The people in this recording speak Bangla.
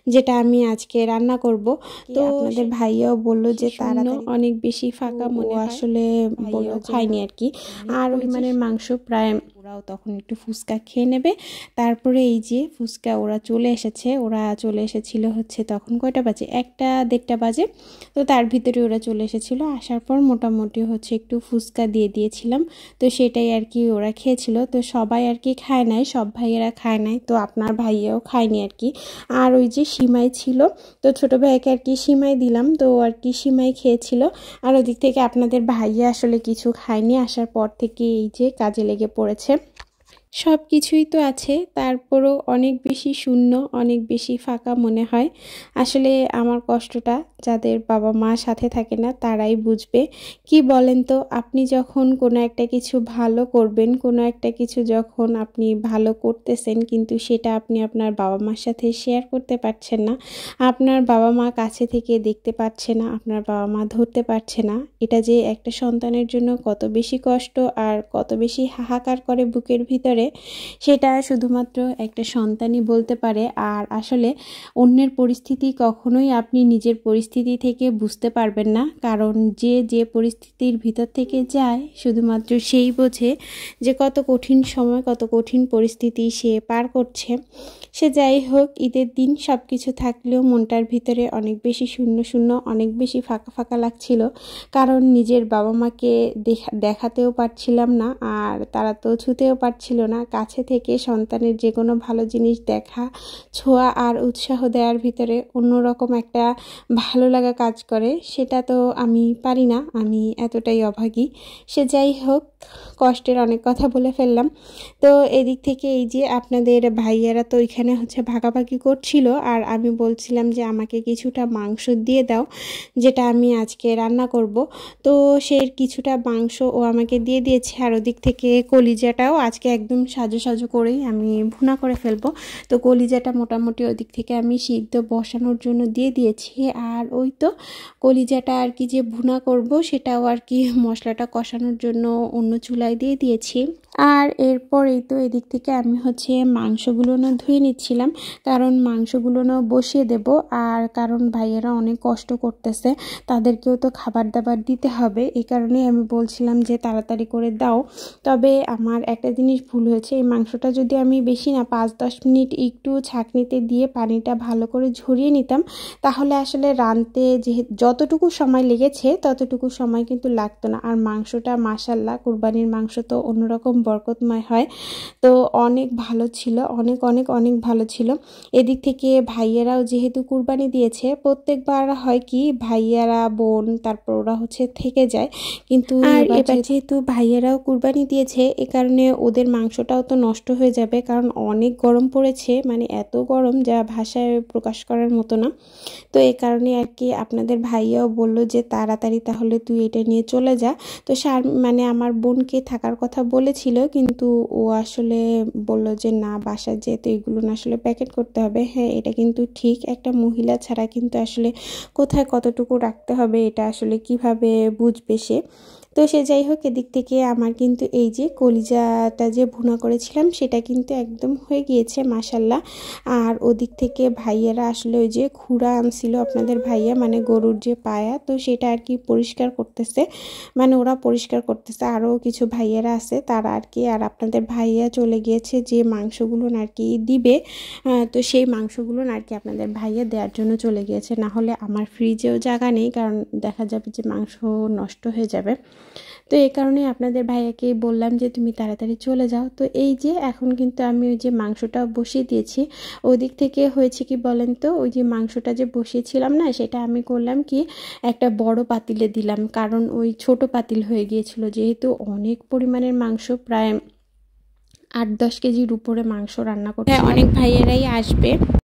যেটা আমি আজকে রান্না করব। তো আপনাদের ভাইয়াও বলল যে তাড়াতাড়ি অনেক বেশি ফাঁকা মনে আসলে বলল খাইনি আর কি। আর পরিমাণের মাংস প্রায় ওরাও তখন একটু ফুচকা খেয়ে নেবে। তারপরে এই যে ফুচকা ওরা চলে এসেছিল হচ্ছে তখন কয়টা বাজে, 1-1:30 বাজে। তো তার ভিতরে ওরা চলে এসেছিল। আসার পর মোটামুটি হচ্ছে একটু ফুচকা দিয়ে দিয়েছিলাম। তো সেটাই আর কি ওরা খেয়েছিল। তো সবাই আর কি খায় নাই, সব ভাইয়েরা খায় নাই, তো আপনার ভাইয়াও খায়নি আর কি। আর ওই যে সিমাই ছিল, তো ছোটো ভাইকে আর কি সিমাই দিলাম, তো আর কি সিমাই খেয়েছিল। আর ওদিক থেকে আপনাদের ভাইয়া আসলে কিছু খায়নি, আসার পর থেকে এই যে কাজে লেগে পড়েছে। সব কিছুই তো আছে, তারপরও অনেক বেশি শূন্য, অনেক বেশি ফাঁকা মনে হয়। আসলে আমার কষ্টটা যাদের বাবা মা সাথে থাকে না তারাই বুঝবে। কি বলেন তো, আপনি যখন কোনো একটা কিছু ভালো করবেন, কোনো একটা কিছু যখন আপনি ভালো করতেছেন কিন্তু সেটা আপনি আপনার বাবা মার সাথে শেয়ার করতে পারছেন না, আপনার বাবা মা কাছে থেকে দেখতে পাচ্ছে না, আপনার বাবা মা ধরতে পারছে না, এটা যে একটা সন্তানের জন্য কত বেশি কষ্ট আর কত বেশি হাহাকার করে বুকের ভিতরে, সেটা শুধুমাত্র একটা সন্তানই বলতে পারে। আর আসলে অন্যের পরিস্থিতি কখনোই আপনি নিজের পরিস্থিতি থেকে বুঝতে পারবেন না, কারণ যে পরিস্থিতির ভিতর থেকে যায় শুধুমাত্র সেই বোঝে যে কত কঠিন সময়, কত কঠিন পরিস্থিতি সে পার করছে। সে যাই হোক, ঈদের দিন সব কিছু থাকলেও মনটার ভিতরে অনেক বেশি শূন্য শূন্য, অনেক বেশি ফাঁকা ফাঁকা লাগছিল, কারণ নিজের বাবা মাকে দেখাতেও পারছিলাম না, আর তারা তো ছুতেও পারছিল না। কাছে থেকে সন্তানের যে কোনো ভালো জিনিস দেখা, ছোঁয়া আর উৎসাহ দেওয়ার ভিতরে অন্যরকম একটা ভালো লাগা কাজ করে, সেটা তো আমি পারি না, আমি এতটাই অভাগী। সে যাই হোক, কষ্টের অনেক কথা বলে ফেললাম। তো এদিক থেকে এই যে আপনাদের ভাইয়ারা তো এখানে হচ্ছে ভাগাভাগি করছিল, আর আমি বলছিলাম যে আমাকে কিছুটা মাংস দিয়ে দাও, যেটা আমি আজকে রান্না করব। তো সেই কিছুটা মাংস ও আমাকে দিয়ে দিয়েছে, আর ওদিক থেকে কলিজাটাও আজকে একদম সাজু সাজু করেই আমি ভুনা করে ফেলবো। তো কলিজাটা মোটামুটি ওদিক থেকে আমি সিদ্ধ বসানোর জন্য দিয়ে দিয়েছি। আর ওই তো কলিজাটা আর কি যে ভুনা করব সেটাও আর কি মশলাটা কষানোর জন্য অন্য চুলায় দিয়ে দিয়েছি। আর এরপরেই তো এদিক থেকে আমি হচ্ছে মাংসগুলো ধুয়ে নিচ্ছিলাম, কারণ মাংসগুলো বসিয়ে দেব। আর কারণ ভাইয়েরা অনেক কষ্ট করতেছে, তাদেরকেও তো খাবার দাবার দিতে হবে, এই কারণেই আমি বলছিলাম যে তাড়াতাড়ি করে দাও। তবে আমার একটা জিনিস ভুল হয়েছে, এই মাংসটা যদি আমি বেশি না 5-10 মিনিট একটু ছাঁকনিতে দিয়ে পানিটা ভালো করে ঝরিয়ে নিতাম, তাহলে আসলে রাঁধতে যতটুকু সময় লেগেছে ততটুকু সময় কিন্তু লাগতো না। আর মাংসটা মাশাআল্লাহ, কুরবানির মাংস তো অন্যরকম বরকতময় হয়, তো অনেক ভালো ছিল, অনেক অনেক অনেক ভালো ছিল। এদিক থেকে ভাইয়েরাও যেহেতু কুরবানি দিয়েছে, প্রত্যেকবার হয় কি ভাইয়ারা বোন তারপর ওরা হচ্ছে থেকে যায়, কিন্তু এবার যেহেতু ভাইয়েরাও কুরবানি দিয়েছে এ কারণে ওদের মাংসটাও তো নষ্ট হয়ে যাবে, কারণ অনেক গরম পড়েছে, মানে এত গরম যা ভাষায় প্রকাশ করার মতো না। তো এই কারণে আর কি আপনাদের ভাইয়াও বলল যে তাড়াতাড়ি তাহলে তুই এটা নিয়ে চলে যা। তো মানে আমার বোনকে থাকার কথা বলেছিল, কিন্তু ও আসলে বলল যে না, বাসায় যেহেতু এগুলো না আসলে প্যাকেট করতে হবে। হ্যাঁ, এটা কিন্তু ঠিক, একটা মহিলা ছাড়া কিন্তু আসলে কোথায় কতটুকু রাখতে হবে এটা আসলে কিভাবে বুঝবে সে। তো সে যাই হোক, এদিক থেকে আমার কিন্তু এই যে কলিজাটা যে ভুনা করেছিলাম সেটা কিন্তু একদম হয়ে গিয়েছে মাশাল্লাহ। আর ওদিক থেকে ভাইয়ারা আসলে ওই যে খুঁড়া আনছিল আপনাদের ভাইয়া, মানে গরুর যে পায়া, তো সেটা আর কি পরিষ্কার করতেছে, মানে ওরা পরিষ্কার করতেছে। আরও কিছু ভাইয়ারা আছে তারা আর কি, আর আপনাদের ভাইয়া চলে গিয়েছে যে মাংসগুলো আর কি দিবে, তো সেই মাংসগুলো আর কি আপনাদের ভাইয়া দেওয়ার জন্য চলে গিয়েছে, না হলে আমার ফ্রিজেও জায়গা নেই, কারণ দেখা যাবে যে মাংস নষ্ট হয়ে যাবে। তো এই কারণে আপনাদের ভাইয়াকে বললাম যে তুমি তাড়াতাড়ি চলে যাও। তো এই যে এখন কিন্তু আমি ওই যে মাংসটা বসিয়ে দিয়েছি। ওদিক থেকে হয়েছে কি বলেন তো, ওই যে মাংসটা যে বসিয়েছিলাম না, সেটা আমি করলাম কি একটা বড় পাতিলে দিলাম, কারণ ওই ছোট পাতিল হয়ে গিয়েছিল, যেহেতু অনেক পরিমাণের মাংস, প্রায় 8-10 কেজির উপরে মাংস রান্না করতে, অনেক ভাইয়েরাই আসবে।